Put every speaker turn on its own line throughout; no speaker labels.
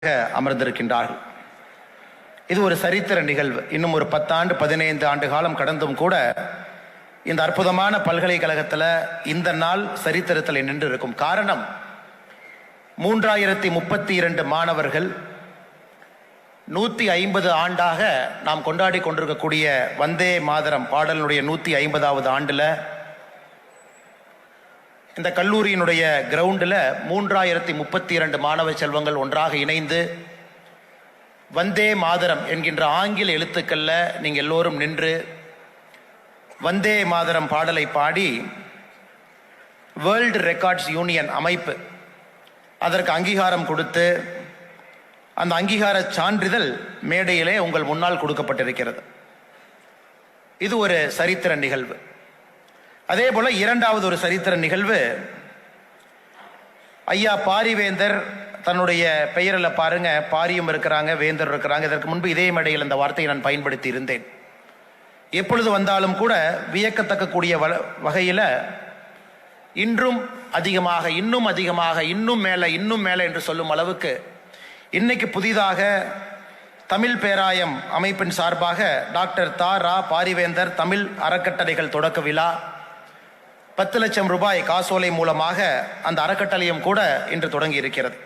அமர்ந்திருக்கின்றார்கள். இது ஒரு சரித்திர நிகழ்வு. இன்னும் ஒரு 10 ஆண்டு 15 ஆண்டு காலம் கடந்தும் கூட இந்த அற்புதமான பல்கலைக்கழகத்தில் இந்த நாள் சரித்திரத்தில் நின்று இருக்கும். காரணம், 3032 மாணவர்கள் 150 ஆண்டாக நாம் கொண்டாடி கொண்டிருக்கக்கூடிய வந்தே மாதரம் பாடலினுடைய 150வது ஆண்டில் இந்த கல்லூரியினுடைய கிரவுண்டில் 3032 மாணவ செல்வங்கள் ஒன்றாக இணைந்து வந்தே மாதரம் என்கின்ற ஆங்கில எழுத்துக்களில் நீங்கள் எல்லோரும் நின்று வந்தே மாதரம் பாடலை பாடி வேர்ல்டு ரெக்கார்ட்ஸ் யூனியன் அமைப்பு அதற்கு அங்கீகாரம் கொடுத்து அந்த அங்கீகார சான்றிதழ் மேடையிலே உங்கள் முன்னால் கொடுக்கப்பட்டிருக்கிறது. இது ஒரு சரித்திர நிகழ்வு. அதே போல இரண்டாவது ஒரு சரித்திர நிகழ்வு, ஐயா பாரிவேந்தர் தன்னுடைய பெயரில் பாருங்க, பாரியும் இருக்கிறாங்க, வேந்தர் இருக்கிறாங்க. இதற்கு முன்பு இதே மேடையில் இந்த வார்த்தையை நான் பயன்படுத்தி இருந்தேன். எப்பொழுது வந்தாலும் கூட வியக்கத்தக்கக்கூடிய வகையில் இன்றும் அதிகமாக, இன்னும் அதிகமாக, இன்னும் மேலே, இன்னும் மேலே என்று சொல்லும் அளவுக்கு இன்னைக்கு புதிதாக தமிழ் பேராயம் அமைப்பின் சார்பாக டாக்டர் ரா பாரிவேந்தர் தமிழ் அறக்கட்டளைகள் தொடக்க விழா 10 லட்சம் ரூபாய் காசோலை மூலமாக அந்த அறக்கட்டளையும் கூட இன்று தொடங்கி இருக்கிறது.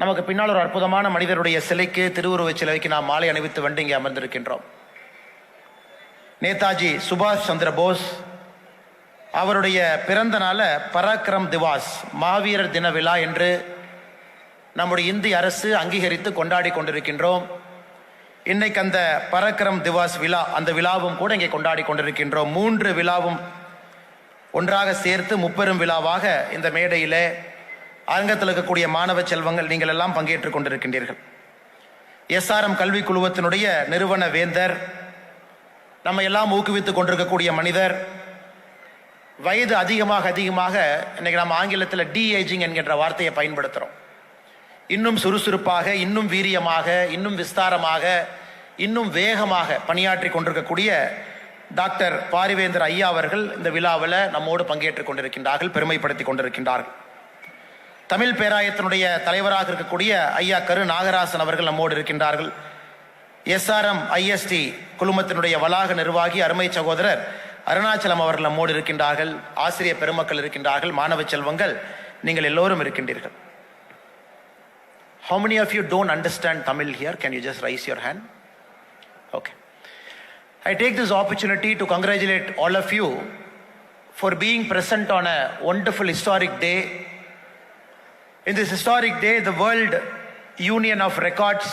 நமக்கு பின்னால் ஒரு அற்புதமான மனிதருடைய சிலைக்கு, திருவுருவச் சிலைக்கு நாம் மாலை அணிவித்து வந்து இங்கே அமர்ந்திருக்கின்றோம். நேதாஜி சுபாஷ் சந்திர போஸ் அவருடைய பிறந்த நாள பராக்கிரம் திவாஸ், மாவீரர் தின விழா என்று நம்முடைய இந்திய அரசு அங்கீகரித்து கொண்டாடி கொண்டிருக்கின்றோம். இன்னைக்கு அந்த பராக்கிரம் திவாஸ் விழா, அந்த விழாவும் கூட இங்கே கொண்டாடி கொண்டிருக்கின்றோம். 3 விழாவும் ஒன்றாக சேர்த்து முப்பெரும் விழாவாக இந்த மேடையிலே அரங்கத்தில் இருக்கக்கூடிய மாணவ செல்வங்கள் நீங்கள் எல்லாம் பங்கேற்றுக் கொண்டிருக்கின்றீர்கள். SRM கல்வி குழுவத்தினுடைய நிறுவன வேந்தர், நம்ம எல்லாம் ஊக்குவித்துக் கொண்டிருக்கக்கூடிய மனிதர், வயது அதிகமாக அதிகமாக இன்னைக்கு நம்ம ஆங்கிலத்தில் டி ஏஜிங் என்கின்ற வார்த்தையை பயன்படுத்துகிறோம். இன்னும் சுறுசுறுப்பாக, இன்னும் வீரியமாக, இன்னும் விஸ்தாரமாக, இன்னும் வேகமாக பணியாற்றி கொண்டிருக்கக்கூடிய டாக்டர் பாரிவேந்தர் ஐயா அவர்கள் இந்த விழாவில் நம்மோடு பங்கேற்றுக் கொண்டிருக்கின்றார்கள், பெருமைப்படுத்தி கொண்டிருக்கின்றார்கள். தமிழ் பேராயத்தினுடைய தலைவராக இருக்கக்கூடிய ஐயா கரு நாகராசன் அவர்கள் நம்மோடு இருக்கின்றார்கள். SRM IST குழுமத்தினுடைய வளாக நிர்வாகி அருமை சகோதரர் அருணாச்சலம் அவர்கள் நம்மோடு இருக்கின்றார்கள். ஆசிரியர் பெருமக்கள் இருக்கின்றார்கள். மாணவ செல்வங்கள் நீங்கள் எல்லோரும் இருக்கின்றீர்கள். How many of you don't understand Tamil here? Can you just raise your hand? Okay. I take this opportunity to congratulate all of you for being present on a wonderful historic day. In this historic day, the World Union of Records,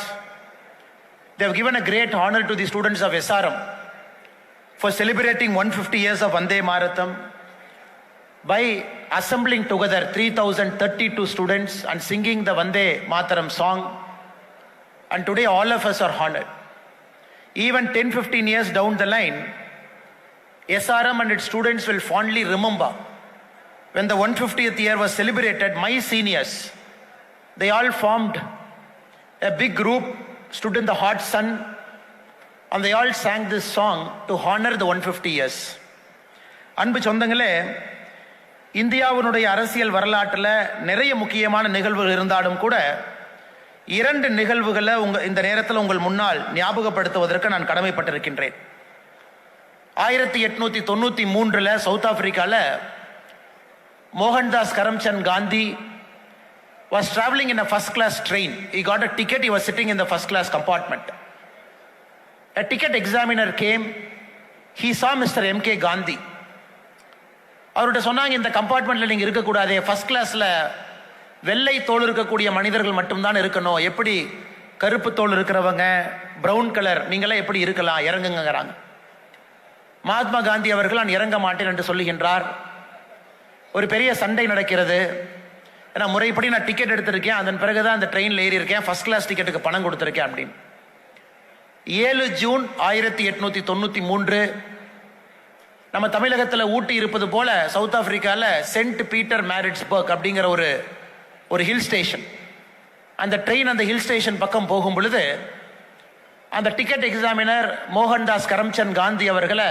they have given a great honor to the students of SRM for celebrating 150 years of Vande Maratham by assembling together 3032 students and singing the Vande Mataram song. And today all of us are honored. Even 10-15 years down the line, SRM and its students will fondly remember when the 150th year was celebrated. My seniors, they all formed a big group, stood in the hot sun, and they all sang this song to honor the 150 years. அன்பு சொந்தங்களே, இந்தியாவினுடைய அரசியல் வரலாற்றில் நிறைய முக்கியமான நிகழ்வுகள் இருந்தாலும் கூட 2 நிகழ்வுகளை இந்த நேரத்தில் உங்கள் முன்னால் ஞாபகப்படுத்துவதற்கு நான் கடமைப்பட்டிருக்கின்றேன். 1893 சவுத் ஆப்பிரிக்காவில் Mohandas Karamchand Gandhi was traveling in a first class train. He got a ticket. He was sitting in the first class compartment. A ticket examiner came. He saw Mr. M.K. Gandhi. அவர்கிட்ட சொன்னாங்க, இந்த கம்பார்ட்மெண்ட்டில் நீங்கள் இருக்கக்கூடாது, ஃபர்ஸ்ட் கிளாஸில் வெள்ளை தோல் இருக்கக்கூடிய மனிதர்கள் மட்டும்தான் இருக்கணும். எப்படி கருப்பு தோல் இருக்கிறவங்க, ப்ரௌன் கலர், நீங்களாம் எப்படி இருக்கலாம், இறங்குங்கிறாங்க. மகாத்மா காந்தி அவர்கள் நான் இறங்க மாட்டேன் என்று சொல்லுகின்றார். ஒரு பெரிய சண்டை நடக்கிறது. ஏன்னா முறைப்படி நான் டிக்கெட் எடுத்திருக்கேன், அதன் பிறகுதான் அந்த ட்ரெயினில் ஏறி இருக்கேன், ஃபர்ஸ்ட் கிளாஸ் டிக்கெட்டுக்கு பணம் கொடுத்துருக்கேன் அப்படின்னு. 7 ஜூன் 1893 நம்ம தமிழகத்தில் ஊட்டி இருப்பது போல சவுத் ஆப்பிரிக்காவில் சென்ட் பீட்டர் மேரிட்ஸ்பர்க் அப்படிங்கிற ஒரு ஹில் ஸ்டேஷன். அந்த ட்ரெயின் அந்த ஹில் ஸ்டேஷன் பக்கம் போகும் பொழுது அந்த டிக்கெட் எக்ஸாமினர் மோகன்தாஸ் கரம்சந்த் காந்தி அவர்களை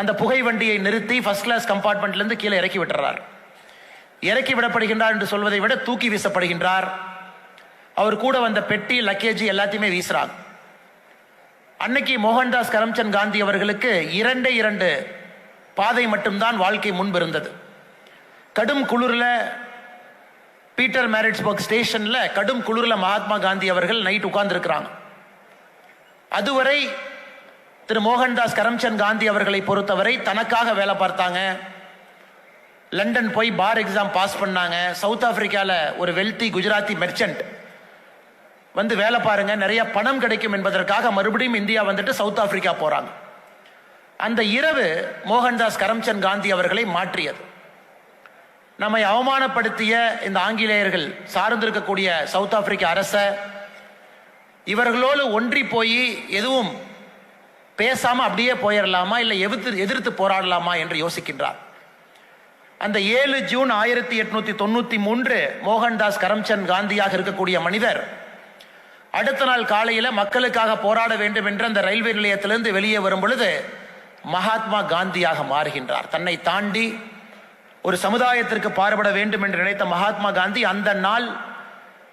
அந்த புகை வண்டியை நிறுத்தி ஃபர்ஸ்ட் கிளாஸ் கம்பார்ட்மெண்ட்லேருந்து கீழே இறக்கி விட்டுறார். இறக்கி விடப்படுகின்றார் என்று சொல்வதை விட தூக்கி வீசப்படுகின்றார். அவர் கூட வந்த பெட்டி லக்கேஜ் எல்லாத்தையுமே வீசுறாங்க. அன்னைக்கு மோகன்தாஸ் கரம்சந்த் காந்தி அவர்களுக்கு இரண்டு பாதை மட்டும்தான் வாழ்க்கை முன்பு இருந்தது. கடும் குளிரில் பீட்டர் மேரிட்ஸ்பர்க் ஸ்டேஷன்ல கடும் குளிரில் மகாத்மா காந்தி அவர்கள் நைட் உட்கார்ந்து இருக்கிறாங்க. அதுவரை திரு மோகன்தாஸ் கரம்சந்த் காந்தி அவர்களை பொறுத்தவரை தனக்காக வேலை பார்த்தாங்க. லண்டன் போய் பார் எக்ஸாம் பாஸ் பண்ணாங்க. சவுத் ஆப்பிரிக்காவில் ஒரு வெல்தி குஜராத்தி மெர்ச்சன்ட் வந்து வேலை பாருங்க, நிறைய பணம் கிடைக்கும் என்பதற்காக மறுபடியும் இந்தியா வந்துட்டு சவுத் ஆப்பிரிக்கா போறாங்க. அந்த இரவு மோகன்தாஸ் கரம்சந்த் காந்தி அவர்களை மாற்றியது. நம்மை அவமானப்படுத்திய இந்த ஆங்கிலேயர்கள் சார்ந்திருக்கக்கூடிய சவுத் ஆப்பிரிக்க அரச இவர்களோடு ஒன்றி போய் எதுவும் பேசாம அப்படியே போயிடலாமா, இல்லை எதிர்த்து போராடலாமா என்று யோசிக்கின்றார். அந்த 7 ஜூன் 1893 மோகன்தாஸ் கரம்சந்த் காந்தியாக இருக்கக்கூடிய மனிதர் அடுத்த நாள் காலையில் மக்களுக்காக போராட வேண்டும் என்று அந்த ரயில்வே நிலையத்திலிருந்து வெளியே வரும் பொழுது மகாத்மா காந்தியாக மாறுகின்றார். தன்னை தாண்டி ஒரு சமுதாயத்திற்கு பாடுபட வேண்டும் என்று நினைத்த மகாத்மா காந்தி அந்த நாள்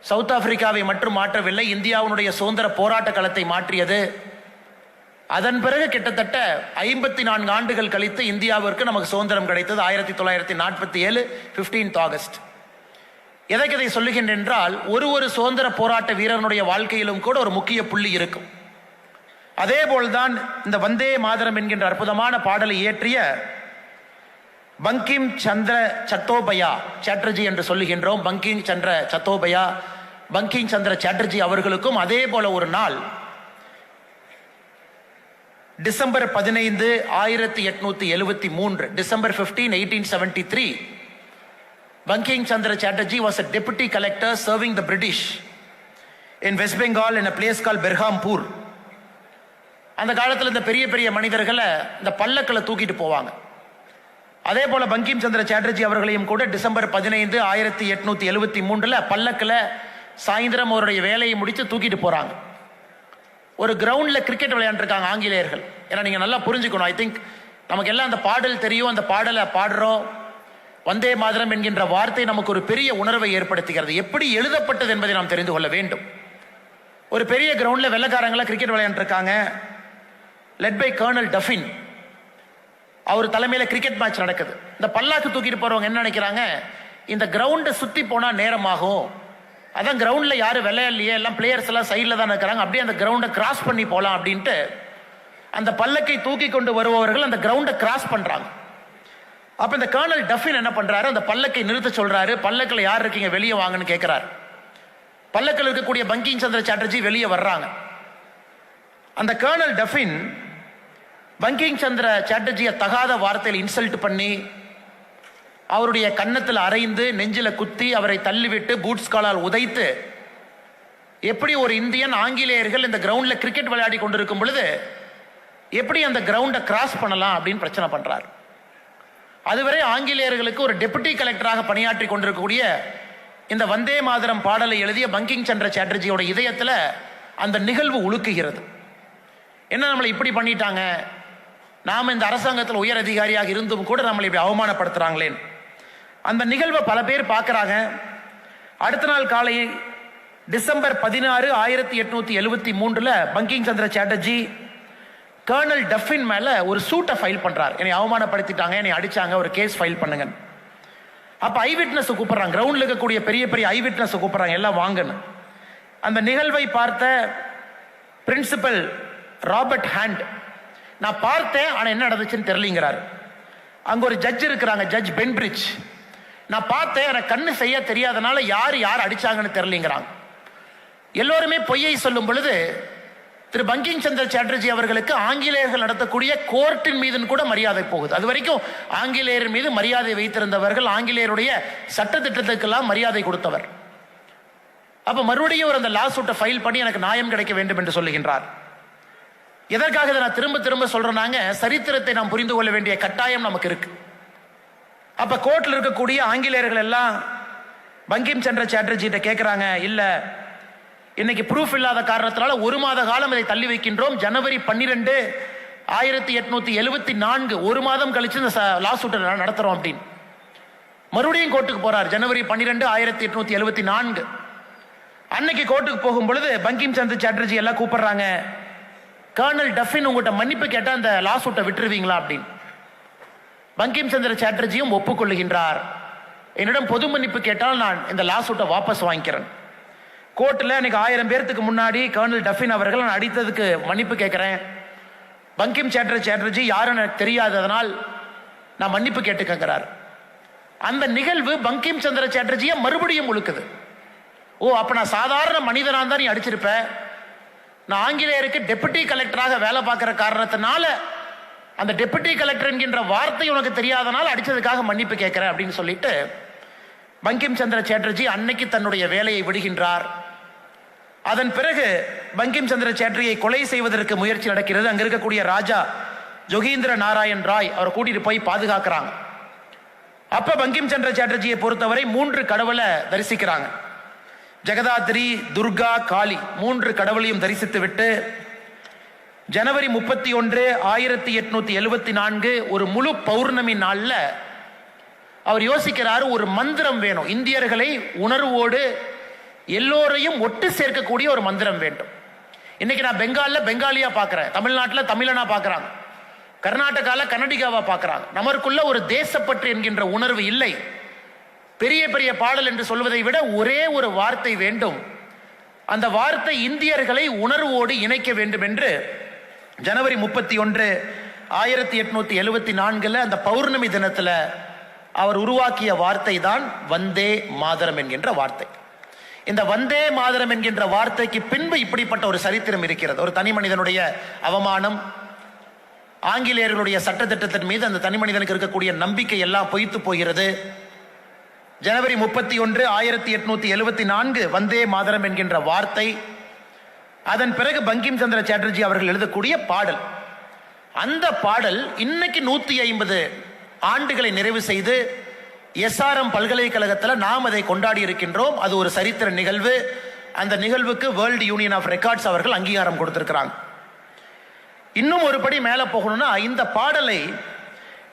சவுத் ஆப்பிரிக்காவை மட்டும் மாற்றவில்லை, இந்தியாவுடைய சுதந்திர போராட்ட களத்தை மாற்றியது. அதன் பிறகு கிட்டத்தட்ட 54 ஆண்டுகள் கழித்து இந்தியாவிற்கு நமக்கு சுதந்திரம் கிடைத்தது 1947 15 ஆகஸ்ட். எதற்கு இதை சொல்லுகின்றேன் என்றால், ஒரு சுதந்திர போராட்ட வீரனுடைய வாழ்க்கையிலும் கூட ஒரு முக்கிய புள்ளி இருக்கும். அதே போல்தான் இந்த வந்தே மாதரம் என்கின்ற அற்புதமான பாடலை இயற்றிய பங்கிம் சந்திர சத்தோபயா சாட்டர்ஜி என்று சொல்லுகின்றோம். பங்கிம் சந்திர சத்தோபயா, பங்கிம் சந்திர சாட்டர்ஜி அவர்களுக்கும் அதே போல ஒரு நாள் December 15 1873, December 15 1873, Banking Chandra Chatterjee was a deputy collector serving the British in West Bengal in a place called Berhampur. அந்த காலத்தில் இந்த பெரிய பெரிய மனிதர்களை இந்த பல்லக்கில் தூக்கிட்டு போவாங்க. அதே போல பங்கிம் சந்திர சாட்டர்ஜி அவர்களையும் கூட டிசம்பர் 15 1873 பல்லக்கில் சாயந்தரம் அவருடைய வேலையை முடித்து தூக்கிட்டு போறாங்க. ஒரு கிரவுண்ட்ல கிரிக்கெட் விளையாண்டுருக்காங்க ஆங்கிலேயர்கள். ஏன்னா நீங்க நல்லா புரிஞ்சுக்கணும், ஐ திங்க் நமக்கு எல்லாம் அந்த பாடல் தெரியும், அந்த பாடலை பாடுறோம். வந்தே மாதரம் என்கின்ற வார்த்தை நமக்கு ஒரு பெரிய உணர்வை ஏற்படுத்துகிறது. எப்படி எழுதப்பட்டது என்பதை நாம் தெரிந்து கொள்ள வேண்டும். ஒரு பெரிய கிரவுண்ட்ல வெள்ளக்காரங்கள கிரிக்கெட் விளையாண்டுருக்காங்க. லெட் பை கர்னல் டஃபின், அவர் தலைமையில கிரிக்கெட் மேட்ச் நடக்குது. இந்த பல்லாக்கு தூக்கிட்டு போறவங்க என்ன நினைக்கிறாங்க, இந்த கிரவுண்டை சுத்தி போனா நேரமாகும், அதான் கிரவுண்ட்ல யாரும் விளையாடலையே, எல்லாம் பிளேயர்ஸ் எல்லாம் சைடில் தான் இருக்கிறாங்க, அப்படியே அந்த கிரவுண்டை கிராஸ் பண்ணி போகலாம் அப்படின்ட்டு அந்த பல்லக்கை தூக்கி கொண்டு வருபவர்கள் அந்த கிரவுண்டை கிராஸ் பண்றாங்க. அப்ப இந்த கர்னல் டஃபின் என்ன பண்றாரு, அந்த பல்லக்கை நிறுத்த சொல்றாரு. பல்லக்கில் யார் இருக்கீங்க, வெளியே வாங்கன்னு கேட்கிறாரு. பல்லக்கில் இருக்கக்கூடிய பங்கிம் சந்திர சாட்டர்ஜி வெளியே வர்றாங்க. அந்த கர்னல் டஃபின் பங்கிம் சந்திர சாட்டர்ஜியை தகாத வார்த்தையில் இன்சல்ட் பண்ணி அவருடைய கன்னத்தில் அரைந்து நெஞ்சில குத்தி அவரை தள்ளிவிட்டு பூட்ஸ் காலால் உதைத்து, எப்படி ஒரு இந்தியன் ஆங்கிலேயர்கள் இந்த கிரவுண்ட்ல கிரிக்கெட் விளையாடி கொண்டிருக்கும் பொழுது எப்படி அந்த கிரவுண்டை கிராஸ் பண்ணலாம் அப்படின்னு பிரச்சனை பண்றார். அதுவரை ஆங்கிலேயர்களுக்கு ஒரு டெபுட்டி கலெக்டராக பணியாற்றி கொண்டிருக்கக்கூடிய இந்த வந்தே மாதரம் பாடலை எழுதிய பங்கிம் சந்திர சாட்டர்ஜியோட இதயத்தில் அந்த நிகழ்வு உலுக்குகிறது. என்ன நம்மளை இப்படி பண்ணிட்டாங்க, நாம இந்த அரசாங்கத்தில் உயர் அதிகாரியாக இருந்தும் கூட நம்மளை இப்படி அவமானப்படுத்துறாங்களேன். அந்த நிகழ்வை பல பேர் பார்க்குறாங்க. அடுத்த நாள் காலை டிசம்பர் 16 1873 பங்கிம் சந்திர சாட்டர்ஜி கர்னல் டஃபின் மேல ஒரு சூட்டை ஃபைல் பண்றார். என்னை அவமானப்படுத்திட்டாங்க, என்னை அடிச்சாங்க, ஒரு கேஸ் ஃபைல் பண்ணுங்க. அப்ப ஐ விட்னஸ் கூப்பிடுறாங்க, கிரவுண்ட்ல இருக்கக்கூடிய பெரிய பெரிய ஐ விட்னஸ் கூப்பிடுறாங்க, எல்லாம் வாங்கன்னு. அந்த நிகழ்வை பார்த்த பிரின்சிபல் ராபர்ட் ஹேண்ட், நான் பார்த்தேன் ஆனா என்ன நடந்துச்சுன்னு தெரியலங்கிறார். அங்க ஒரு ஜட்ஜ் இருக்கிறாங்க, ஜட்ஜ் பென்பிரிட்ஜ், நான் பார்த்தேன் எனக்கு கண்ணு செய்ய தெரியாதனால யார் அடிச்சாங்கன்னு தெரியலங்கிறாங்க. எல்லோருமே பொய்யை சொல்லும் பொழுது திரு பங்கிம் சந்திர சாட்டர்ஜி அவர்களுக்கு ஆங்கிலேயர்கள் நடத்தக்கூடிய கோர்ட்டின் மீது கூட மரியாதை போகுது. அது வரைக்கும் ஆங்கிலேயர் மீது மரியாதை வைத்திருந்தவர்கள், ஆங்கிலேயருடைய சட்டத்திட்டத்துக்கெல்லாம் மரியாதை கொடுத்தவர். அப்ப மறுபடியும் ஒரு அந்த லா சூட்டை ஃபைல் பண்ணி எனக்கு நியாயம் கிடைக்க வேண்டும் என்று சொல்லுகின்றார். எதற்காக இதை நான் திரும்ப திரும்ப சொல்றேன்னாங்க, சரித்திரத்தை நாம் புரிந்து கொள்ள வேண்டிய கட்டாயம் நமக்கு இருக்கு. அப்ப கோர்ட்ல இருக்கக்கூடிய ஆங்கிலேயர்கள் எல்லாம் பங்கிம் சந்திர சாட்டர்ஜிட்ட கேட்கிறாங்க, இல்ல இன்னைக்கு ப்ரூஃப் இல்லாத காரணத்தினால 1 மாத காலம் இதை தள்ளி வைக்கின்றோம், ஜனவரி 12 1874 1 மாதம் கழிச்சு இந்த லா சூட்டை நடத்துறோம் அப்படின்னு. மறுபடியும் கோர்ட்டுக்கு போறார். ஜனவரி 12, 1874. அன்னைக்கு கோர்ட்டுக்கு போகும் பொழுது பங்கிம் சந்திர சாட்டர்ஜி எல்லாம் கூப்பிடுறாங்க. கர்னல் டஃபின் உங்கள்கிட்ட மன்னிப்பு கேட்டா அந்த லா சூட்டை விட்டுருவீங்களா அப்படின்னு. பங்கிம் சந்திர சாட்டர்ஜியும் ஒப்புக்கொள்ளுகின்றார். என்னிடம் பொது மன்னிப்பு கேட்டால் நான் இந்த லா சூட்டை வாபஸ் வாங்கிக்கிறேன். கோர்ட்டில் எனக்கு 1000 பேர்த்துக்கு முன்னாடி கர்னல் டஃபின் அவர்கள் நான் அடித்ததுக்கு மன்னிப்பு கேட்கிறேன். பங்கிம் சந்திர சாட்டர்ஜி யாருன்னு எனக்கு தெரியாததனால் நான் மன்னிப்பு கேட்டுக்கிறார். அந்த நிகழ்வு பங்கிம் சந்திர சாட்டர்ஜியை மறுபடியும் முழுக்குது. ஓ, அப்ப நான் சாதாரண மனிதனா தான் நீ அடிச்சிருப்ப, நான் ஆங்கிலேயருக்கு டெபுட்டி கலெக்டராக வேலை பார்க்கிற காரணத்தினால அந்த டெபுட்டி கலெக்டர் என்கின்ற வார்த்தை உனக்கு தெரியாதனால அடிச்சதுக்காக மன்னிப்பு கேட்கிறேன் அப்படின்னு சொல்லிட்டு பங்கிம் சந்திர சாட்டர்ஜி அன்னைக்கு தன்னுடைய வேலையை விடுகின்றார். அதன் பிறகு பங்கிம் சந்திர சாட்டர்ஜியை கொலை செய்வதற்கு முயற்சி நடக்கிறது. அங்க இருக்கக்கூடிய ராஜா ஜோகீந்திர நாராயண் ராய் அவரை கூட்டிட்டு போய் பாதுகாக்கிறாங்க. அப்ப பங்கிம் சந்திர சாட்டர்ஜியை பொறுத்தவரை 3 கடவுளை தரிசிக்கிறாங்க. ஜெகதாத்ரி, துர்கா, காளி 3 கடவுளையும் தரிசித்து விட்டு ஜனவரி 31, 1874 ஒரு முழு பௌர்ணமி நாள்ல அவர் யோசிக்கிறார், ஒரு மந்திரம் வேணும், இந்தியர்களை உணர்வோடு எல்லோரையும் ஒட்டு சேர்க்கக்கூடிய ஒரு மந்திரம் வேண்டும். இன்னைக்கு நான் பெங்கால்ல பெங்காலியா பார்க்கிறேன், தமிழ்நாட்டில் தமிழனா பார்க்கறாங்க, கர்நாடகால கன்னடிகாவா பார்க்கறாங்க. நமக்குள்ள ஒரு தேசப்பற்று என்கின்ற உணர்வு இல்லை. பெரிய பெரிய பாடல் என்று சொல்வதை விட ஒரே ஒரு வார்த்தை வேண்டும். அந்த வார்த்தை இந்தியர்களை உணர்வோடு இணைக்க வேண்டும் என்று ஜனவரி 31, 1874 அந்த பௌர்ணமி தினத்தில் அவர் உருவாக்கிய வார்த்தை தான் வந்தே மாதரம் என்கின்ற வார்த்தை. இந்த வந்தே மாதரம் என்கின்ற வார்த்தைக்கு பின்பு இப்படிப்பட்ட ஒரு சரித்திரம் இருக்கிறது. ஒரு தனி மனிதனுடைய அவமானம், ஆங்கிலேயர்களுடைய சட்டத்திட்டத்தின் மீது அந்த தனி மனிதனுக்கு இருக்கக்கூடிய நம்பிக்கை எல்லாம் பொய்த்து போகிறது. ஜனவரி 31, 1874 வந்தே மாதரம் என்கின்ற வார்த்தை. அதன் பிறகு பங்கிம் சந்திர சாட்டர்ஜி அவர்கள் எழுதக்கூடிய பாடல். அந்த பாடல் இன்னைக்கு 150 ஆண்டுகளை நிறைவு செய்து SRM பல்கலைக்கழகத்தில் நாம் அதை கொண்டாடி இருக்கின்றோம். அது ஒரு சரித்திர நிகழ்வு. அந்த நிகழ்வுக்கு வேர்ல்டு யூனியன் ஆஃப் ரெக்கார்ட்ஸ் அவர்கள் அங்கீகாரம் கொடுத்திருக்கிறாங்க. இன்னும் ஒரு படி மேலே போகணும்னா, இந்த பாடலை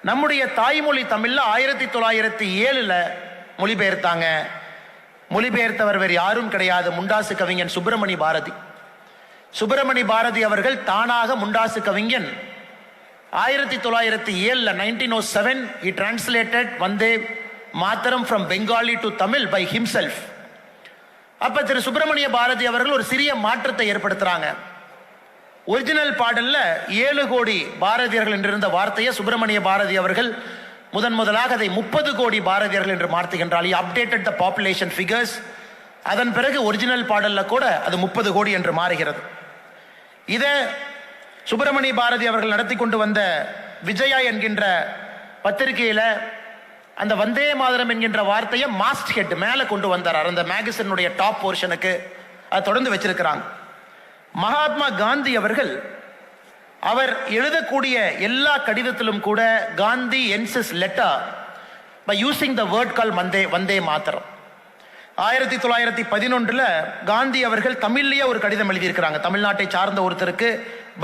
நம்முடைய தாய்மொழி தமிழ்ல 1907 மொழிபெயர்த்தாங்க. மொழிபெயர்த்தவர் வேறு யாரும் கிடையாது, முண்டாசு கவிஞன் சுப்பிரமணி பாரதி. சுப்பிரமணி பாரதி அவர்கள் தானாக முண்டாசு கவிஞன் 1907 1907 he translated Vande Mataram from Bengali to Tamil by himself. அப்ப திரு சுப்பிரமணிய பாரதி அவர்கள் ஒரு சிறிய மாற்றத்தை ஏற்படுத்துறாங்க. ஒரிஜினல் பாடல்ல 7 கோடி பாரதியர்கள் என்றிருந்த வார்த்தையை சுப்பிரமணிய பாரதி அவர்கள் முதலாக அதை 30 கோடி பாரதியர்கள் என்று மாற்றுகின்றார். he updated the population figures. அதன் பிறகு ஒரிஜினல் பாடல்ல கூட அது 30 கோடி என்று மாறுகிறது. இதை சுப்பிரமணிய பாரதி அவர்கள் நடத்தி கொண்டு வந்த விஜயா என்கின்ற பத்திரிகையில அந்த வந்தே மாதரம் என்கின்ற வார்த்தையை மாஸ்ட் ஹெட் மேல கொண்டு வந்தார். அந்த மேகசினுடைய டாப் போர்ஷனுக்கு அதை தொடர்ந்து வச்சிருக்கிறாங்க. மகாத்மா காந்தி அவர்கள் அவர் எழுதக்கூடிய எல்லா கடிதத்திலும் கூட Gandhi ends his letter by using the word call Vande Mataram. 1911 Gandhi அவர்கள் தமிழ்லயே ஒரு கடிதம் எழுதியிருக்கிறாங்க. தமிழ்நாட்டை சார்ந்த ஒருத்தருக்கு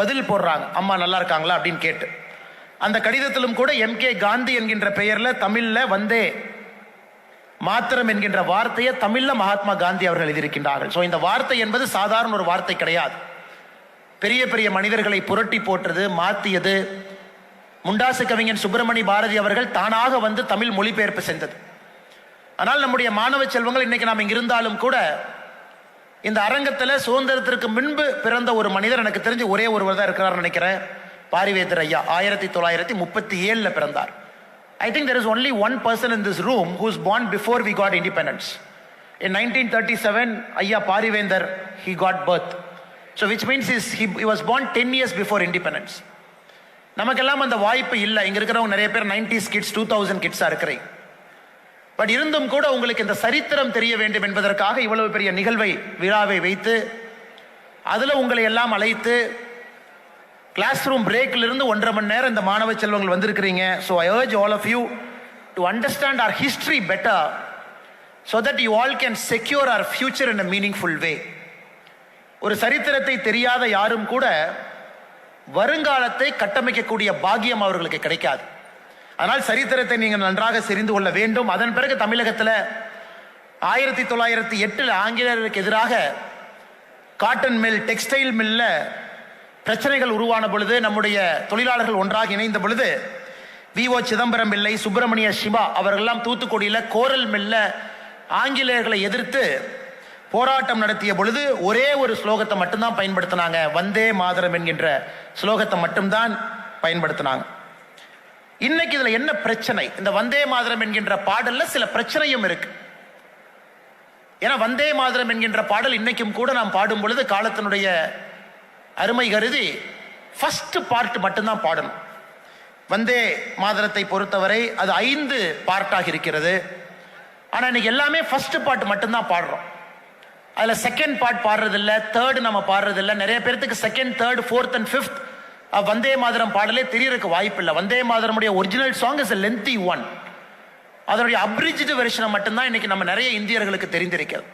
பதில் போடுறாங்க, அம்மா நல்லா இருக்காங்களா அப்படின்னு கேட்டு. அந்த கடிதத்திலும் கூட MK காந்தி என்கின்ற பெயர்ல தமிழ்ல வந்தே மாத்திரம் என்கின்ற வார்த்தையை தமிழ்ல மகாத்மா காந்தி அவர்கள் எழுதியிருக்கின்றார்கள். ஸோ இந்த வார்த்தை என்பது சாதாரண ஒரு வார்த்தை கிடையாது. பெரிய பெரிய மனிதர்களை புரட்டி போட்டது, மாற்றியது. முண்டாசு கவிஞன் சுப்பிரமணி பாரதி அவர்கள் தானாக வந்து தமிழ் மொழிபெயர்ப்பு செஞ்சது. ஆனால் நம்முடைய மாணவ செல்வங்கள் இன்னைக்கு நாம் இங்க இருந்தாலும் கூட இந்த அரங்கத்தில் சுதந்திரத்திற்கு முன்பு பிறந்த ஒரு மனிதர் எனக்கு தெரிஞ்சு ஒரே ஒருவர் தான் இருக்கிறார் நினைக்கிறேன், பாரிவேந்தர் ஐயா. 1937 பிறந்தார். I think there is only one person in this room who is born before we got independence. In 1937, ஐயா Parivendhar he got birth. So which means he was born 10 years before independence. நமக்கெல்லாம் அந்த வாய்ப்பு இல்லை. இங்க இருக்கிறவங்க நிறைய பேர் 90s கிட்ஸ் 2000 கிட்ஸா இருக்கிறீங்க. பட் இருந்தும் கூட உங்களுக்கு இந்த சரித்திரம் தெரிய வேண்டும் என்பதற்காக இவ்வளவு பெரிய நிகழ்வை விழாவை வைத்து அதுல உங்களை எல்லாம் அழைத்து கிளாஸ் ரூம் பிரேக்ல இருந்து 1.5 மணி நேரம் இந்த மாணவ செல்வங்கள் வந்திருக்கிறீங்க. So I urge all of you to understand our history better so that you all can secure our future in a meaningful way. ஒரு சரித்திரத்தை தெரியாத யாரும் கூட வருங்காலத்தை கட்டமைக்கக்கூடிய பாக்கியம் அவர்களுக்கு கிடைக்காது. அதனால் சரித்திரத்தை நீங்கள் நன்றாக தெரிந்து கொள்ள வேண்டும். அதன் பிறகு தமிழகத்தில் 1908 ஆங்கிலேயருக்கு எதிராக காட்டன் மில், டெக்ஸ்டைல் மில்ல பிரச்சனைகள் உருவான பொழுது, நம்முடைய தொழிலாளர்கள் ஒன்றாக இணைந்த பொழுது, வி.ஓ. சிதம்பரம் பிள்ளை, சுப்பிரமணிய சிவா அவர்களெல்லாம் தூத்துக்குடியில் கோரல் மில்ல ஆங்கிலேயர்களை எதிர்த்து போராட்டம் நடத்திய பொழுது ஒரே ஒரு ஸ்லோகத்தை மட்டும்தான் பயன்படுத்தினாங்க. வந்தே மாதரம் என்கின்ற ஸ்லோகத்தை மட்டும்தான் பயன்படுத்தினாங்க. இன்னைக்கு இதுல என்ன பிரச்சனை? இந்த வந்தே மாதரம் என்கின்ற பாடல்ல சில பிரச்சனையும் இருக்கு. ஏன்னா வந்தே மாதரம் என்கின்ற பாடல் இன்னைக்கும் கூட நாம் பாடும் பொழுது காலத்தினுடைய அருமை கருதி ஃபர்ஸ்ட் பார்ட் மட்டும்தான் பாடணும். வந்தே மாதரத்தை பொறுத்தவரை அது 5 பார்ட்டாக இருக்கிறது. ஆனா இன்னைக்கு எல்லாமே ஃபர்ஸ்ட் பார்ட் மட்டும்தான் பாடுறோம். அதுல செகண்ட் பார்ட் பாடுறதில்ல, தேர்டு நம்ம பாடுறதில்ல. நிறைய பேருக்கு second, third, fourth and fifth Vande Mataram பாடலே தெரியறதுக்கு வாய்ப்பு இல்லை. வந்தே மாதரமுடைய original song is a lengthy one. அதனுடைய அப்ரிஜ்டு வெர்ஷனை மட்டும்தான் இன்னைக்கு நம்ம நிறைய இந்தியர்களுக்கு தெரிந்திருக்கிறது.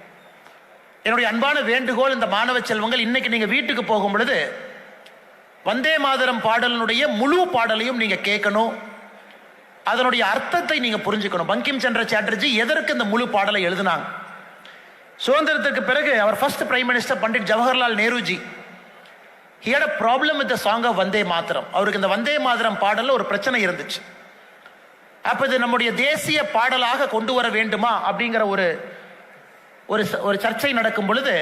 என்னுடைய அன்பான வேண்டுகோள், இந்த மாணவ செல்வங்கள், இன்னைக்கு நீங்க வீட்டுக்கு போகும் பொழுது வந்தே மாதரம் பாடலினுடைய முழு பாடலையும் நீங்க கேட்கணும். அதனுடைய அர்த்தத்தை நீங்க புரிஞ்சுக்கணும். பங்கிம் சந்திர சாட்டர்ஜி எதற்கு இந்த முழு பாடலை எழுதினாங்க? சுதந்திரத்துக்கு பிறகு அவர் first prime minister Pandit Jawaharlal Nehruji, he had a problem with the song of Vande Mataram. அவருக்கு இந்த வந்தே மாதரம் பாடல்ல ஒரு பிரச்சனை இருந்துச்சு. அப்ப இது நம்முடைய தேசிய பாடலாக கொண்டு வர வேண்டுமா அப்படிங்கிற ஒரு சர்ச்சை நடக்கும் பொழுது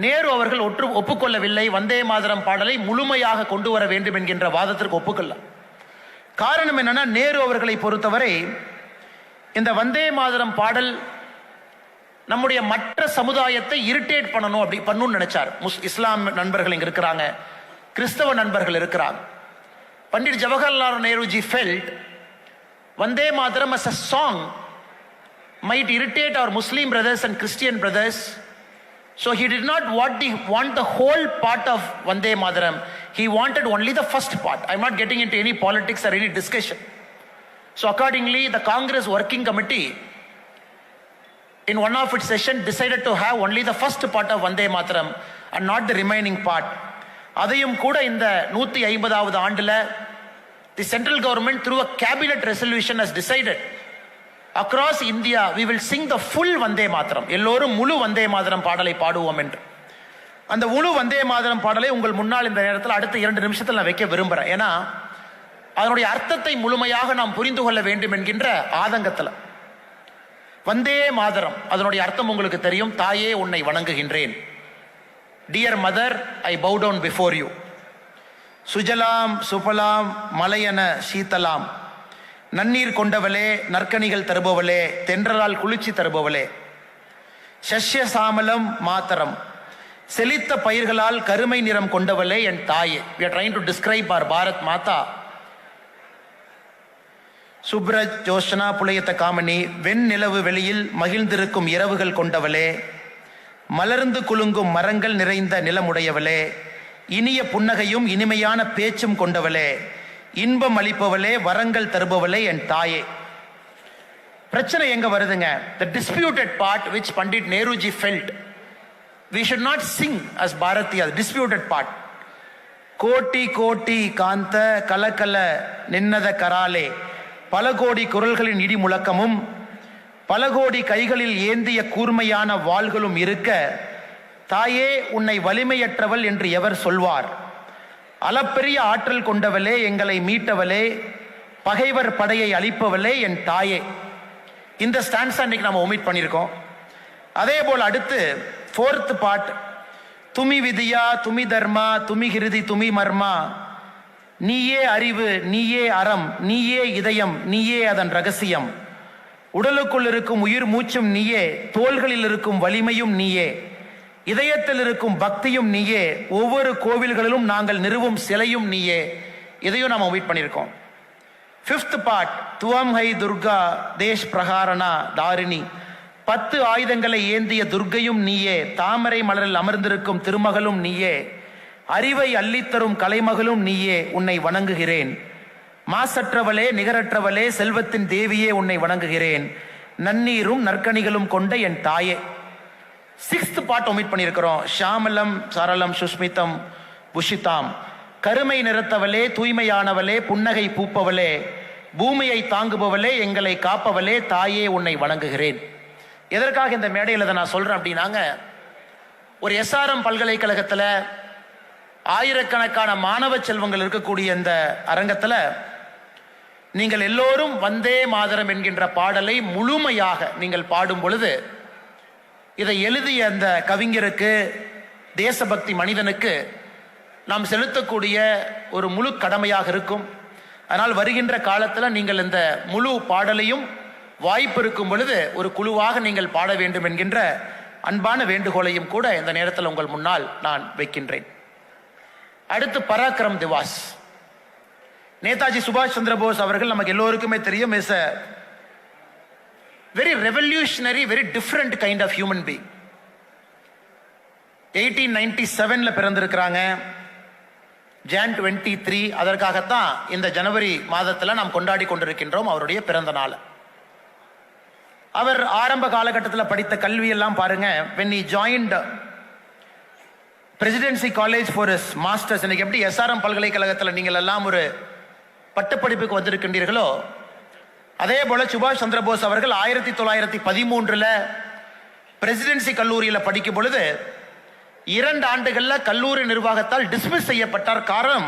நேரு அவர்கள் ஒப்புக்கொள்ளவில்லை. வந்தே மாதரம் பாடலை முழுமையாக கொண்டு வர வேண்டும் என்கின்ற வாதத்திற்கு ஒப்புக்கொள்ள. காரணம் என்னன்னா, நேரு அவர்களை பொறுத்தவரை இந்த வந்தே மாதரம் பாடல் நம்முடைய மற்ற சமுதாயத்தை இரிட்டேட் பண்ணணும், அப்படி பண்ணணும்னு நினைச்சார். இஸ்லாம் நண்பர்கள் இங்க இருக்கிறாங்க, கிறிஸ்தவ நண்பர்கள் இருக்கிறாங்க. Pandit Jawaharlal Nehruji felt Vande Mataram as a song might irritate our Muslim brothers and Christian brothers, so he did not want the whole part of Vande Mataram. He wanted only the first part. I'm not getting into any politics or any discussion. So accordingly, the Congress working committee in one of its session decided to have only the first part of Vande Mataram and not the remaining part. அதையும் கூட இந்த 150வது ஆண்டுல the central government through a cabinet resolution has decided across India we will sing the full Vande Mataram. எல்லோரும் முழு வந்தே மாதரம் பாடலை பாடுவோம் என்று. அந்த முழு வந்தே மாதரம் பாடலை உங்கள் முன்னால் இந்த நேரத்தில் அடுத்த 2 நிமிஷத்தில் நான் வைக்க விரும்புகிறேன். ஏன்னா அதனுடைய அர்த்தத்தை முழுமையாக நாம் புரிந்து கொள்ள வேண்டும் என்கின்ற ஆதங்கத்தில். வந்தே மாதரம் அதனுடைய அர்த்தம் உங்களுக்கு தெரியும். தாயே உன்னை வணங்குகின்றேன். Dear mother, I bow down before you. சுஜலாம் சுபலாம் மலையன சீத்தலாம், நன்னீர் கொண்டவளே, நற்கனிகள் தருபவளே, தென்றலால் குளிர்ச்சி தருபவளே. சஷ்ய சாமலம் மாத்தரம், செழித்த பயிர்களால் கருமை நிறம் கொண்டவளே என் தாயே. we are trying to describe our Bharat மாதா. சுப்ரஜ் ஜோஷ்னா புலையத்த காமனி, வெண் நிலவு வெளியில் மகிழ்ந்திருக்கும் இரவுகள் கொண்டவளே, மலர்ந்து குலுங்கும் மரங்கள் நிறைந்த நிலமுடையவளே, இனிய புன்னகையும் இனிமையான பேச்சும் கொண்டவளே, இன்பம் அளிப்பவளே, வரங்கள் தருபவளே என் தாயே. பிரச்சனை எங்க வருதுங்க? the disputed part which Pandit Nehruji felt we should not sing as Bharatiya, disputed part. கோட்டி கோட்டி காந்த கலக்கல நின்னத கராலே, பல கோடி குரல்களின் இடி முழக்கமும் பல கோடி கைகளில் ஏந்திய கூர்மையான வாள்களும் இருக்க, தாயே உன்னை வலிமையற்றவள் என்று எவர் சொல்வார்? அளப்பெரிய ஆற்றல் கொண்டவளே, எங்களை மீட்டவளே, பகைவர் படையை அழிப்பவளே என் தாயே. இந்த ஸ்டான்ஸ் அன்னைக்கு நம்ம ஒமிட் பண்ணியிருக்கோம். அதே போல் அடுத்து 4th பார்ட், துமி விதியா துமி தர்மா துமி கிருதி துமி மர்மா, நீயே அறிவு நீயே அறம் நீயே இதயம் நீயே அதன் ரகசியம், உடலுக்குள் இருக்கும் உயிர் மூச்சும் நீயே, தோள்களில் இருக்கும் வலிமையும் நீயே, இதயத்தில் இருக்கும் பக்தியும் நீயே, ஒவ்வொரு கோவில்களிலும் நாங்கள் நிறுவும் சிலையும் நீயே. இதையும் நாம் ஒமிட் பண்ணியிருக்கோம். 5th பார்ட், துவம் ஹை துர்கா தேஷ் பிரகாரணா தாரிணி, 10 ஆயுதங்களை ஏந்திய துர்க்கையும் நீயே, தாமரை மலரில் அமர்ந்திருக்கும் திருமகளும் நீயே, அறிவை அள்ளித்தரும் கலைமகளும் நீயே, உன்னை வணங்குகிறேன். மாசற்றவளே நிகரற்றவளே செல்வத்தின் தேவியே உன்னை வணங்குகிறேன். நன்னீரும் நற்கனிகளும் கொண்ட என் தாயே. 6th பார்ட் ஒமிட் பண்ணியிருக்கிறோம். ஷாமலம் சரளம் பூமியை தாங்குபவளே, எங்களை காப்பவளே, தாயே உன்னை வணங்குகிறேன். எதற்காக இந்த மேடையில் இதை நான் சொல்றேன் அப்படின்னாங்க, ஒரு எஸ்ஆர்எம் பல்கலைக்கழகத்தில் ஆயிரக்கணக்கான மாணவ செல்வங்கள் இருக்கக்கூடிய இந்த அரங்கத்தில் நீங்கள் எல்லோரும் வந்தே மாதரம் என்கின்ற பாடலை முழுமையாக நீங்கள் பாடும் பொழுது, இதை எழுதிய அந்த கவிஞருக்கு, தேசபக்தி மனிதனுக்கு நாம் செலுத்தக்கூடிய ஒரு முழு கடமையாக இருக்கும். அதனால் வருகின்ற காலத்தில் நீங்கள் இந்த முழு பாடலையும் வாய்ப்பு இருக்கும் பொழுது ஒரு குழுவாக நீங்கள் பாட வேண்டும் என்கின்ற அன்பான வேண்டுகோளையும் கூட இந்த நேரத்தில் உங்கள் முன்னால் நான் வைக்கின்றேன். அடுத்து பராக்கிரம் திவாஸ். நேதாஜி சுபாஷ் சந்திர போஸ் அவர்கள் நமக்கு எல்லோருக்குமே தெரியும், is a very revolutionary, very different kind of human being. 1897ல பிறந்திருக்கிறாங்க, Jan 23. அதற்காகத்தான் இந்த ஜனவரி மாதத்தில் நாம் கொண்டாடி கொண்டிருக்கின்றோம் அவருடைய பிறந்த நாள். அவர் ஆரம்ப காலகட்டத்தில் படித்த கல்வியெல்லாம் பாருங்க. when he joined presidency college for his masters, இன்னைக்கு எப்படி எஸ்ஆர்எம் பல்கலைக்கழகத்தில் நீங்கள் எல்லாம் ஒரு பட்டப்படிப்புக்கு வந்திருக்கின்றீர்களோ, அதே போல சுபாஷ் சந்திர போஸ் அவர்கள் 1913ல் பிரசிடென்சி கல்லூரியில் படிக்கும் பொழுது 2 ஆண்டுகளில் கல்லூரி நிர்வாகத்தால் டிஸ்மிஸ் செய்யப்பட்டார். காரணம்,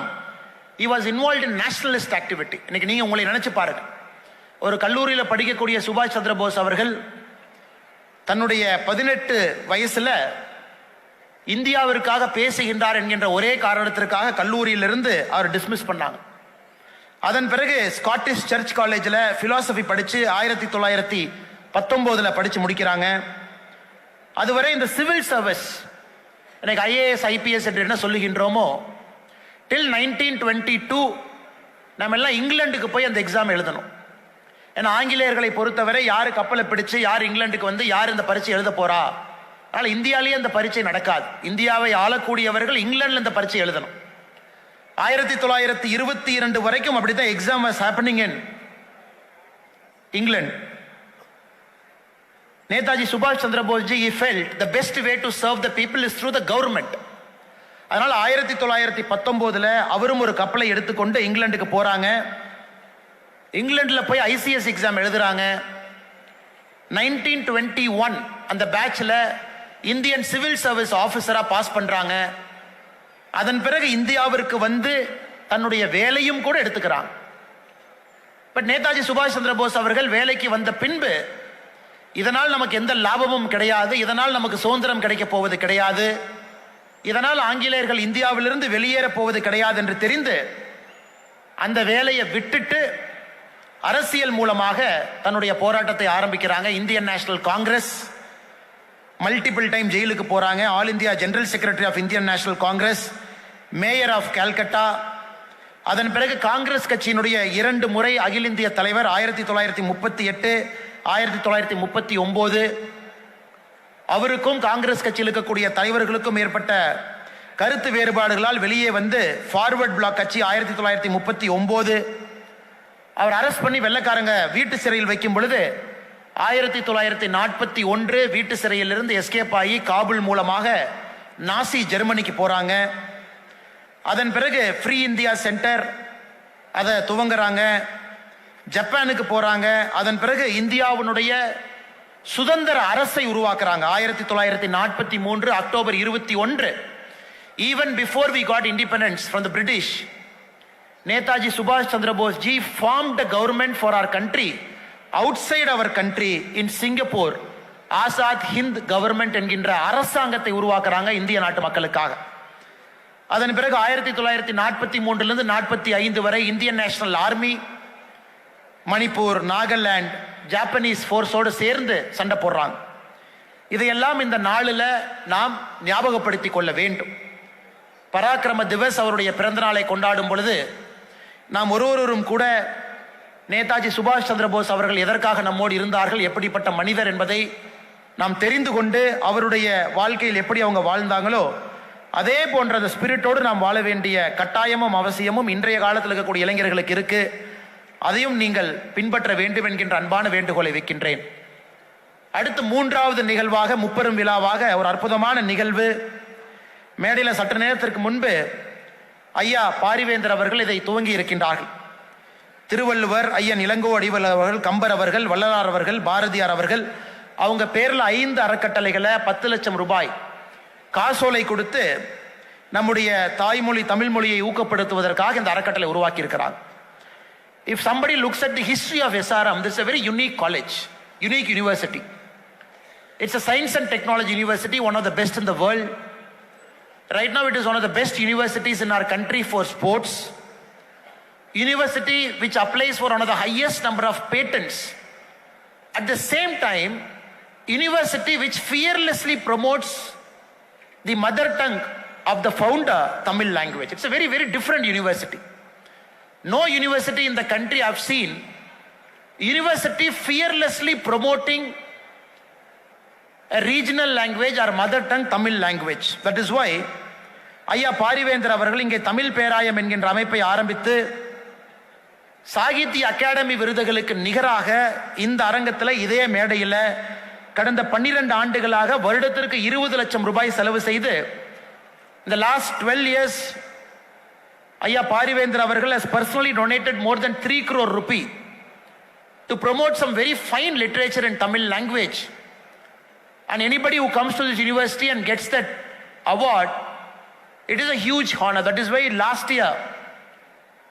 he was involved in nationalist activity. இன்னைக்கு நீங்க உங்களை நினைச்சு பாருங்க, ஒரு கல்லூரியில் படிக்கக்கூடிய சுபாஷ் சந்திர போஸ் அவர்கள் தன்னுடைய 18 வயசுல இந்தியாவிற்காக பேசுகின்றார் என்கின்ற ஒரே காரணத்திற்காக கல்லூரியிலிருந்து அவர் டிஸ்மிஸ் பண்ணாங்க. அதன் பிறகு ஸ்காட்டிஷ் சர்ச் காலேஜில் பிலாசபி படித்து 1919 படித்து முடிக்கிறாங்க. அதுவரை இந்த சிவில் சர்வீஸ், எனக்கு ஐஏஎஸ் ஐபிஎஸ் என்று என்ன சொல்லுகின்றோமோ, டில் 1922 நம்ம எல்லாம் இங்கிலாந்துக்கு போய் அந்த எக்ஸாம் எழுதணும். ஏன்னா ஆங்கிலேயர்களை பொறுத்தவரை யார் கப்பலை பிடிச்சு யார் இங்கிலாந்துக்கு வந்து யார் இந்த பரீட்சை எழுத போறா, அதனால் இந்தியாவிலேயே அந்த பரீட்சை நடக்காது. இந்தியாவை ஆளக்கூடியவர்கள் இங்கிலாந்துல இந்த பரீட்சை எழுதணும். 1922 வரைக்கும் அப்படித்தான் exam was happening in England. Netaji சுபாஷ் சந்திர போஸ்ஜி he felt the best way to serve the people is through the government. அதனால 1919ல் அவரும் ஒரு கப்பலை எடுத்துக்கொண்டு இங்கிலாந்துக்கு போறாங்க. இங்கிலாந்துல போய் ஐசிஎஸ் எக்ஸாம் எழுதுறாங்க. 1921 அந்த பேட்ச்ல இந்தியன் சிவில் சர்வீஸ் ஆபீசரா பாஸ் பண்றாங்க. அதன் பிறகு இந்தியாவிற்கு வந்து தன்னுடைய வேலையும் கூட எடுத்துக்கிறாங்க. பட் நேதாஜி சுபாஷ் சந்திர போஸ் அவர்கள் வேலைக்கு வந்த பின்பு இதனால் நமக்கு எந்த லாபமும் கிடையாது, இதனால் நமக்கு சுதந்திரம் கிடைக்க போவது கிடையாது, இதனால் ஆங்கிலேயர்கள் இந்தியாவிலிருந்து வெளியேற போவது கிடையாது என்று தெரிந்து அந்த வேலையை விட்டுட்டு அரசியல் மூலமாக தன்னுடைய போராட்டத்தை ஆரம்பிக்கிறாங்க. Indian National Congress, multiple time ஜெயிலுக்கு போறாங்க. All India general secretary of Indian National Congress, mayor of Calcutta. அதன் பிறகு காங்கிரஸ் கட்சியினுடைய 2 முறை அகில இந்திய தலைவர் 1938, 1939. அவருக்கும் காங்கிரஸ் கட்சியில் இருக்கக்கூடிய தலைவர்களுக்கும் ஏற்பட்ட கருத்து வேறுபாடுகளால் வெளியே வந்து ஃபார்வர்ட் பிளாக் கட்சி 1939 அவர் அரெஸ்ட் பண்ணி வெள்ளக்காரங்க வீட்டு சிறையில் வைக்கும் பொழுது 1941 வீட்டு சிறையில் இருந்து எஸ்கேப் ஆகி காபூல் மூலமாக நாசி ஜெர்மனிக்கு போறாங்க. அதன் பிறகு ஃப்ரீ இந்தியா சென்டர் அதை துவங்குறாங்க. ஜப்பானுக்கு போறாங்க. அதன் பிறகு இந்தியாவினுடைய சுதந்திர அரசை உருவாக்குறாங்க. 1943 October 21, even before we got independence from the British, Netaji Subhash Chandra Bose ji formed a government for our country outside our country in Singapore. Azad Hind government என்கின்ற அரசாங்கத்தை உருவாக்குறாங்க இந்திய நாட்டு மக்களுக்காக. அதன் பிறகு 1943 45 வரை Indian National Army Manipur, Nagaland, Japanese போர்ஸோடு சேர்ந்து சண்டை போடுறாங்க. இதையெல்லாம் இந்த நாளில் நாம் ஞாபகப்படுத்திக் கொள்ள வேண்டும். பராக்கிரம திவஸ் அவருடைய பிறந்த நாளை கொண்டாடும் பொழுது நாம் ஒருவரும் கூட நேதாஜி சுபாஷ் சந்திர போஸ் அவர்கள் எதற்காக நம்மோடு இருந்தார்கள், எப்படிப்பட்ட மனிதர் என்பதை நாம் தெரிந்து கொண்டு அவருடைய வாழ்க்கையில் எப்படி அவங்க வாழ்ந்தாங்களோ அதே போன்ற அந்த ஸ்பிரிட்டோடு நாம் வாழ வேண்டிய கட்டாயமும் அவசியமும் இன்றைய காலத்தில் இருக்கக்கூடிய இளைஞர்களுக்கு இருக்கு. அதையும் நீங்கள் பின்பற்ற வேண்டும் என்கின்ற அன்பான வேண்டுகோளை வைக்கின்றேன். அடுத்து 3வது நிகழ்வாக, முப்பெரும் விழாவாக ஒரு அற்புதமான நிகழ்வு. மேடையில் சற்று நேரத்திற்கு முன்பு ஐயா பாரிவேந்தர் அவர்கள் இதை துவங்கி இருக்கின்றார்கள். திருவள்ளுவர், ஐயன் இளங்கோ அடிகள் அவர்கள், கம்பர் அவர்கள், வள்ளலார் அவர்கள், பாரதியார் அவர்கள் அவங்க பேரில் 5 அறக்கட்டளைகளை 10 லட்சம் ரூபாய் காசோலை கொடுத்து நம்முடைய தாய்மொழி தமிழ் மொழியை ஊக்கப்படுத்துவதற்காக இந்த அறக்கட்டளை உருவாக்கி இருக்கிறாங்க. If somebody looks at the history of SRM, this is a very unique college, unique university. It's a science and technology university, one of the best in the world. Right now it is one of the best universities in our country for sports. University which applies for one of the highest number of patents. At the same time, university which fearlessly promotes the mother tongue of the founder Tamil language. It's a very, very different university. No university in the country I've seen university fearlessly promoting a regional language or mother tongue Tamil language. That is why ஐயா பாரிவேந்தர் அவர்கள் இங்கே தமிழ் பேராயம் என்கின்ற அமைப்பை ஆரம்பித்து சாகித்ய அகாடமி விருதுகளுக்கு நிகராக இந்த அரங்கத்தில் இதே மேடையில் கடந்த 12 ஆண்டுகளாக வருடத்திற்கு 20 லட்சம் ரூபாய் செலவு செய்து இந்த லாஸ்ட் 12 years ஐயா பாரிவேந்தர் அவர்கள் has personally donated more than 3 crore rupee to promote some very fine literature in Tamil language. And anybody who comes to this university and gets that award, it is a huge honor. That is why last year,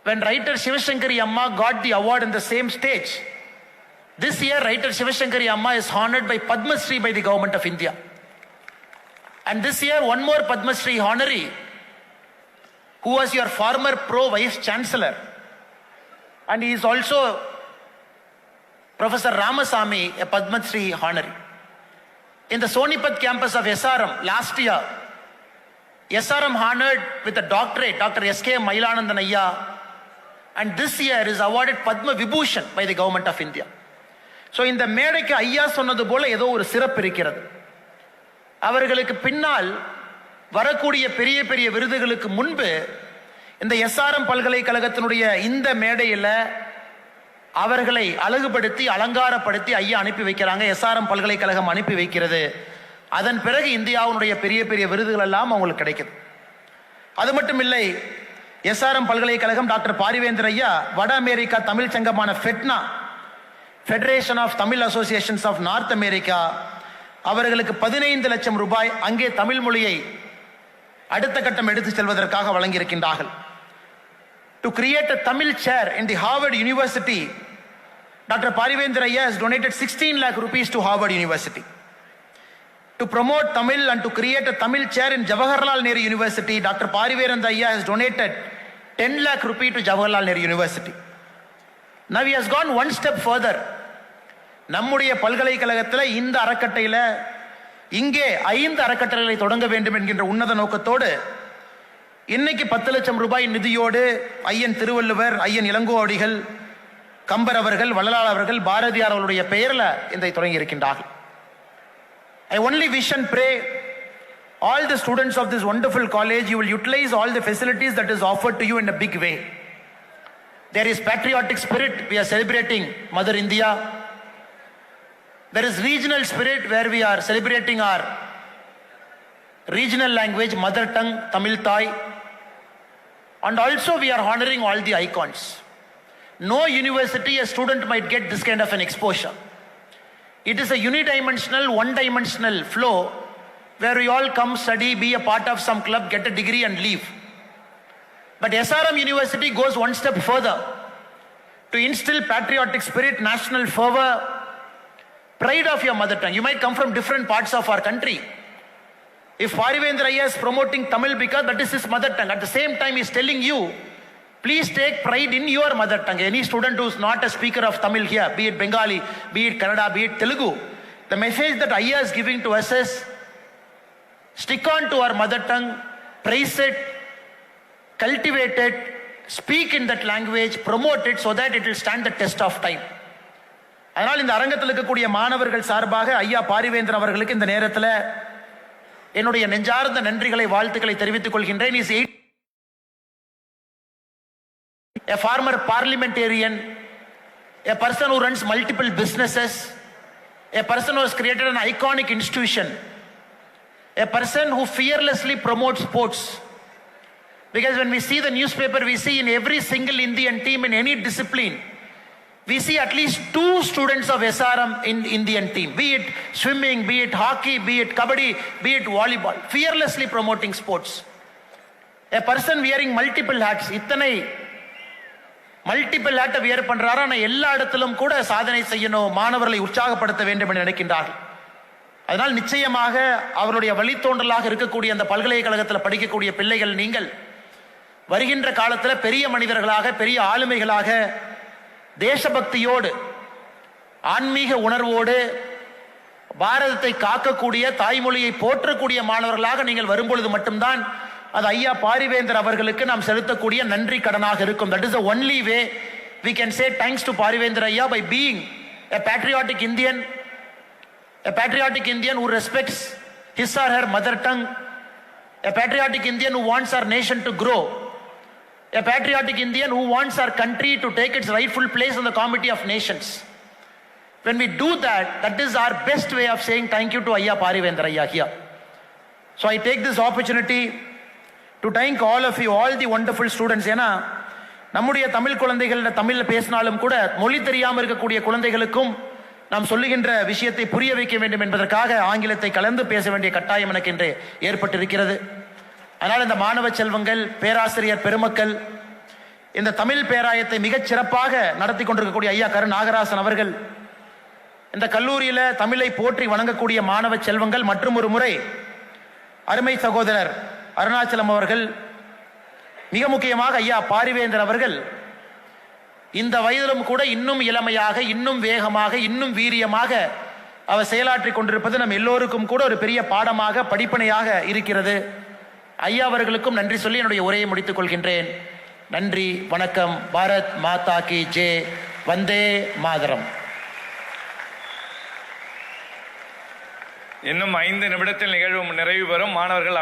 when writer Shivashankari Amma got the award in the same stage, this year writer Shivashankari Amma is honored by Padma Shri by the government of India. And this year one more Padma Shri honoree, who was your former pro vice chancellor, and he is also Professor Ramasamy, a Padma Shri honoree. In the Sonipat campus of SRM last year, SRM honored with a doctorate Dr. S.K. Mailanandan Ayya, and this year is awarded Padma Vibhushan by the government of India. So இந்த மேடைக்கு ஐயா சொன்னது போல ஏதோ ஒரு சிறப்பு இருக்கிறது. அவர்களுக்கு பின்னால் வரக்கூடிய பெரிய பெரிய விருதுகளுக்கு முன்பு இந்த எஸ்ஆர்எம் பல்கலைக்கழகத்தினுடைய இந்த மேடையில் அவர்களை அழகுபடுத்தி அலங்காரப்படுத்தி ஐயா அனுப்பி வைக்கிறாங்க. எஸ்ஆர்எம் பல்கலைக்கழகம் அனுப்பி வைக்கிறது. அதன் பிறகு இந்தியாவுடைய பெரிய பெரிய விருதுகள் எல்லாம் அவங்களுக்கு கிடைக்குது. அது மட்டும் இல்லை, எஸ்ஆர்எம் பல்கலைக்கழகம் டாக்டர் பாரிவேந்தர் ஐயா வட அமெரிக்கா தமிழ் சங்கமான FeTNA, federation of Tamil associations of North America, அவர்களுக்கு 15 லட்சம் ரூபாய் அங்கே தமிழ் மொழியை அடுத்த கட்டம் எடுத்து செல்வதற்காக வழங்கியிருக்கின்றார்கள். To create a Tamil chair in the Harvard University, Dr. Parivendra Ayya has donated 16 lakh rupees to Harvard University. To promote Tamil and to create a Tamil chair in Jawaharlal Nehru University, Dr. Parivendra Ayya has donated 10 lakh rupees to Jawaharlal Nehru University. Now he has gone one step further. நம்முடைய பல்கலைக்கழகத்தில் இந்த அறக்கட்டையில் இங்கே 5 அறக்கட்டளைகளை தொடங்க வேண்டும் என்கின்ற உன்னத நோக்கத்தோடு இன்னைக்கு 10 லட்சம் ரூபாய் நிதியோடு ஐயன் திருவள்ளுவர், ஐயன் இளங்கோ அடிகள், கம்பர் அவர்கள், வள்ளலார் அவர்கள், பாரதியார் அவர்களுடைய பெயரில் இதை தொடங்கி இருக்கின்றார்கள். I only wish and pray all the students of this wonderful college, you will utilize all the facilities that is offered to you in a big way. There is patriotic spirit, we are celebrating Mother India. There is regional spirit where we are celebrating our regional language, mother tongue, Tamil Thai. And also we are honoring all the icons. No university a student might get this kind of an exposure. It is a unidimensional, one-dimensional flow where we all come, study, be a part of some club, get a degree and leave. But SRM University goes one step further to instill patriotic spirit, national fervor, pride of your mother tongue. You might come from different parts of our country. If Parivendra Ayya is promoting Tamil because that is his mother tongue, at the same time he is telling you, please take pride in your mother tongue. Any student who is not a speaker of Tamil here, be it Bengali, be it Kannada, be it Telugu, the message that Ayya is giving to us is, stick on to our mother tongue, praise it, cultivate it, speak in that language, promote it so that it will stand the test of time. அதனால் இந்த அரங்கத்தில் இருக்கக்கூடிய மாணவர்கள் சார்பாக ஐயா பாரிவேந்தர் அவர்களுக்கு இந்த நேரத்தில் என்னுடைய நெஞ்சார்ந்த நன்றிகளை, வாழ்த்துக்களை தெரிவித்துக் கொள்கின்றேன். Is a former parliamentarian, a person who runs multiple businesses, a person who has created an iconic institution, a person who fearlessly promotes sports, Because when we see the newspaper, we see in every single Indian team in any discipline, we see at least 2 students of SRM in Indian team. Be it swimming, be it hockey, be it kabaddi, be it volleyball. Fearlessly promoting sports. A person wearing multiple hats, இத்தனை multiple ஹேட்டை wear பண்றாரு. ஆனால் எல்லா இடத்திலும் கூட சாதனை செய்யணும், மாணவர்களை உற்சாகப்படுத்த வேண்டும் என்று நினைக்கின்றார்கள். அதனால் நிச்சயமாக அவருடைய வழித்தோன்றலாக இருக்கக்கூடிய அந்த பல்கலைக்கழகத்தில் படிக்கக்கூடிய பிள்ளைகள் நீங்கள் வருகின்ற காலத்தில் பெரிய மனிதர்களாக, பெரிய ஆளுமைகளாக, தேசபக்தியோடு, ஆன்மீக உணர்வோடு, பாரதத்தை காக்கக்கூடிய, தாய்மொழியை போற்றக்கூடிய மாணவர்களாக நீங்கள் வரும்பொழுது மட்டும்தான் அது ஐயா பாரிவேந்தர் அவர்களுக்கு நாம் செலுத்தக்கூடிய நன்றி கடனாக இருக்கும். That is the only way we can say thanks to Parivendra ஐயா, by being a patriotic Indian who respects his or her mother tongue, a patriotic Indian who wants our nation to grow, a patriotic Indian who wants our country to take its rightful place in the committee of nations. When we do that, that is our best way of saying thank you to ஐயா பாரிவேந்தர் ஐயா here. So I take this opportunity to thank all of you, all the wonderful students. ஏன்னா நம்முடைய தமிழ் குழந்தைகள் தமிழில் பேசினாலும் கூட மொழி தெரியாமல் இருக்கக்கூடிய குழந்தைகளுக்கும் நாம் சொல்லுகின்ற விஷயத்தை புரிய வைக்க வேண்டும் என்பதற்காக ஆங்கிலத்தை கலந்து பேச வேண்டிய கட்டாயம் எனக்கு இன்று ஏற்பட்டிருக்கிறது. அதனால் இந்த மாணவ செல்வங்கள், பேராசிரியர் பெருமக்கள், இந்த தமிழ் பேராயத்தை மிகச் சிறப்பாக நடத்தி கொண்டிருக்கக்கூடிய ஐயா கரு நாகராசன் அவர்கள், இந்த கல்லூரியில் தமிழை போற்றி வணங்கக்கூடிய மாணவ செல்வங்கள், மற்றும் ஒரு முறை அருமை சகோதரர் அருணாச்சலம் அவர்கள், மிக முக்கியமாக ஐயா பாரிவேந்தர் அவர்கள் இந்த வயதிலும் கூட இன்னும் இளமையாக, இன்னும் வேகமாக, இன்னும் வீரியமாக அவர் செயலாற்றி கொண்டிருப்பது நம் எல்லோருக்கும் கூட ஒரு பெரிய பாடமாக, படிப்பனையாக இருக்கிறது. ஐயா அவர்களுக்கும் நன்றி சொல்லி என்னுடைய உரையை முடித்துக் கொள்கின்றேன். நன்றி, வணக்கம். பாரத் மாதா கி ஜெய். வந்தே மாதரம்.
இன்னும் 5 நிமிடத்தில் நிகழ்வு நிறைவு பெறும். மாணவர்கள்